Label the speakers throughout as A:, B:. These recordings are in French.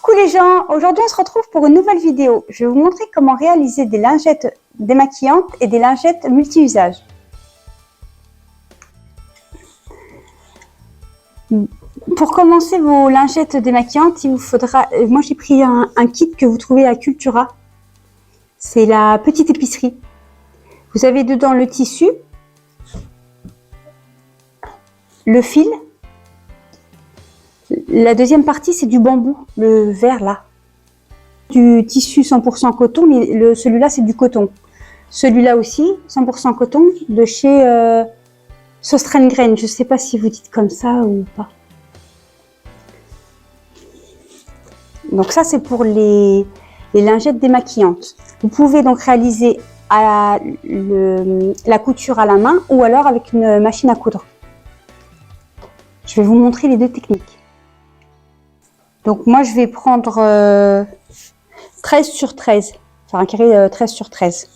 A: Coucou les gens, aujourd'hui on se retrouve pour une nouvelle vidéo. Je vais vous montrer comment réaliser des lingettes démaquillantes et des lingettes multi-usages. Pour commencer vos lingettes démaquillantes, il vous faudra, moi j'ai pris un kit que vous trouvez à Cultura. C'est la petite épicerie. Vous avez dedans le tissu, le fil. La deuxième partie, c'est du bambou, le vert là. Du tissu 100% coton, mais celui-là, c'est du coton. Celui-là aussi, 100% coton, de chez Sostren Grain. Je ne sais pas si vous dites comme ça ou pas. Donc ça, c'est pour les lingettes démaquillantes. Vous pouvez donc réaliser la couture à la main ou alors avec une machine à coudre. Je vais vous montrer les deux techniques. Donc moi je vais prendre 13 sur 13, faire un carré 13 sur 13.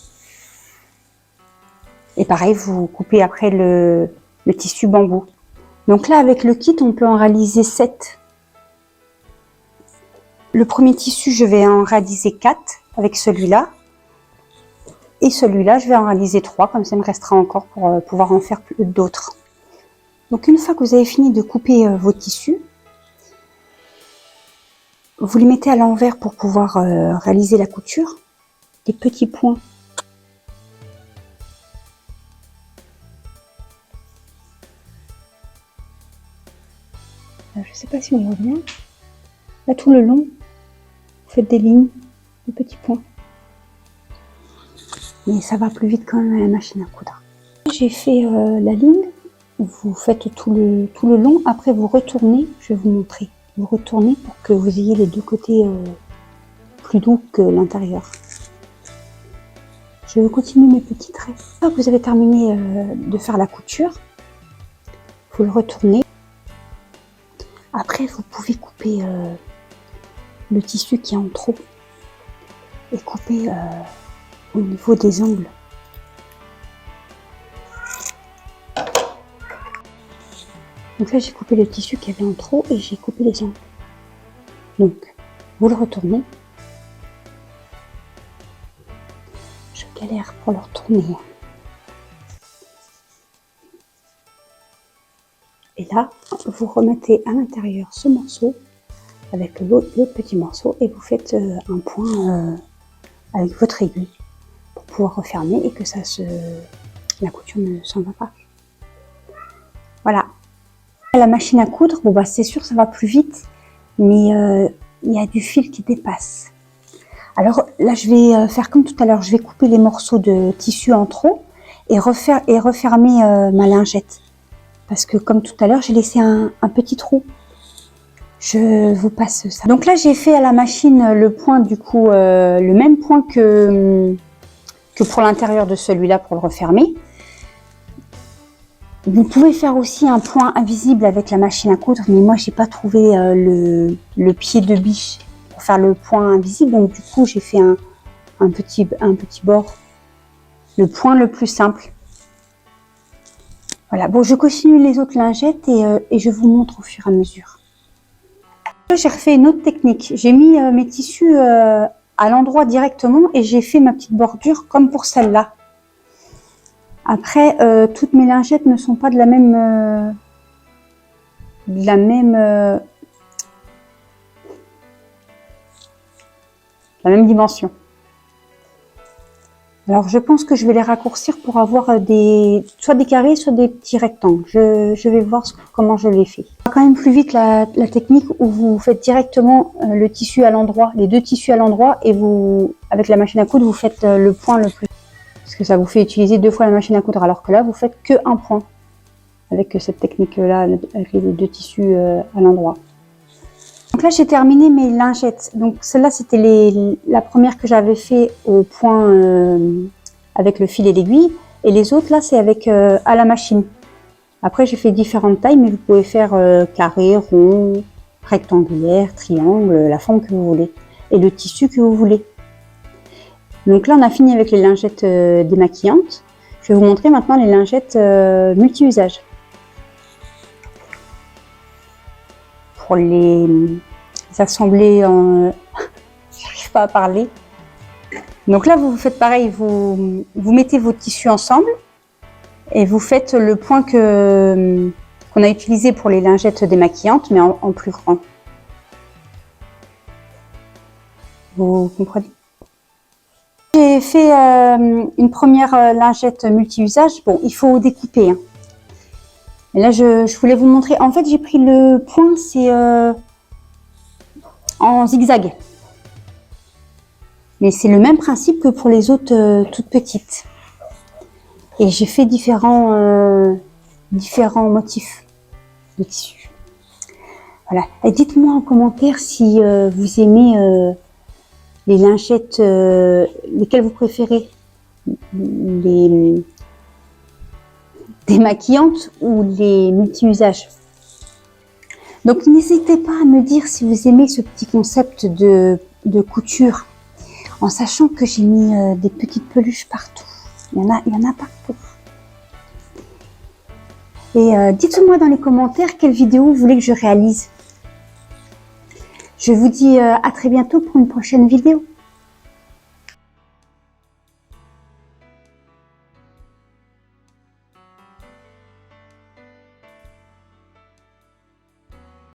A: Et pareil, vous coupez après le tissu bambou. Donc là avec le kit, on peut en réaliser 7. Le premier tissu, je vais en réaliser 4 avec celui-là. Et celui-là, je vais en réaliser 3, comme ça il me restera encore pour pouvoir en faire d'autres. Donc une fois que vous avez fini de couper vos tissus, vous les mettez à l'envers pour pouvoir réaliser la couture. Des petits points. Je ne sais pas si on voit bien. Là, tout le long, vous faites des lignes, des petits points. Mais ça va plus vite quand même à la machine à coudre. J'ai fait la ligne. Vous faites tout le long. Après, vous retournez. Je vais vous montrer. Vous retournez pour que vous ayez les deux côtés plus doux que l'intérieur. Je vais continuer mes petits traits. Quand vous avez terminé de faire la couture, vous le retournez. Après, vous pouvez couper le tissu qui est en trop et couper au niveau des angles. Donc là, j'ai coupé le tissu qui avait en trop et j'ai coupé les angles. Donc, vous le retournez. Je galère pour le retourner. Et là, vous remettez à l'intérieur ce morceau avec l'autre petit morceau et vous faites un point avec votre aiguille pour pouvoir refermer et que la couture ne s'en va pas. Voilà. La machine à coudre, bon bah c'est sûr ça va plus vite, mais il y a du fil qui dépasse. Alors là je vais faire comme tout à l'heure, je vais couper les morceaux de tissu en trop et refermer ma lingette. Parce que comme tout à l'heure j'ai laissé un petit trou. Je vous passe ça. Donc là j'ai fait à la machine le point du coup, le même point que pour l'intérieur de celui-là pour le refermer. Vous pouvez faire aussi un point invisible avec la machine à coudre, mais moi j'ai pas trouvé le pied de biche pour faire le point invisible, donc du coup j'ai fait un petit bord, le point le plus simple. Voilà, bon je continue les autres lingettes et je vous montre au fur et à mesure. J'ai refait une autre technique, j'ai mis mes tissus à l'endroit directement et j'ai fait ma petite bordure comme pour celle-là. Après, toutes mes lingettes ne sont pas de la même dimension. Alors, je pense que je vais les raccourcir pour avoir soit des carrés, soit des petits rectangles. Je vais voir comment je les fais. Ça va quand même plus vite la technique où vous faites directement le tissu à l'endroit, les deux tissus à l'endroit, et vous, avec la machine à coudre, vous faites le point le plus. Parce que ça vous fait utiliser 2 fois la machine à coudre, alors que là, vous faites que un point avec cette technique-là, avec les deux tissus à l'endroit. Donc là, j'ai terminé mes lingettes. Donc celle-là, c'était la première que j'avais fait au point avec le fil et l'aiguille. Et les autres, là, c'est avec à la machine. Après, j'ai fait différentes tailles, mais vous pouvez faire carré, rond, rectangulaire, triangle, la forme que vous voulez. Et le tissu que vous voulez. Donc là, on a fini avec les lingettes démaquillantes. Je vais vous montrer maintenant les lingettes multi-usages. Pour les assembler en... J'arrive pas à parler. Donc là, vous faites pareil, vous mettez vos tissus ensemble et vous faites le point qu'on a utilisé pour les lingettes démaquillantes, mais en plus grand. Vous comprenez? J'ai fait une première lingette multi-usage. Bon, il faut découper. Hein. Et là, je voulais vous montrer. En fait, j'ai pris le point, c'est en zigzag. Mais c'est le même principe que pour les autres toutes petites. Et j'ai fait différents motifs de tissu. Voilà. Et dites-moi en commentaire si vous aimez les lingettes, lesquelles vous préférez, les démaquillantes ou les multi-usages. Donc n'hésitez pas à me dire si vous aimez ce petit concept de couture, en sachant que j'ai mis des petites peluches partout. Il y en a partout. Et dites-moi dans les commentaires quelle vidéo vous voulez que je réalise. Je vous dis à très bientôt pour une prochaine vidéo.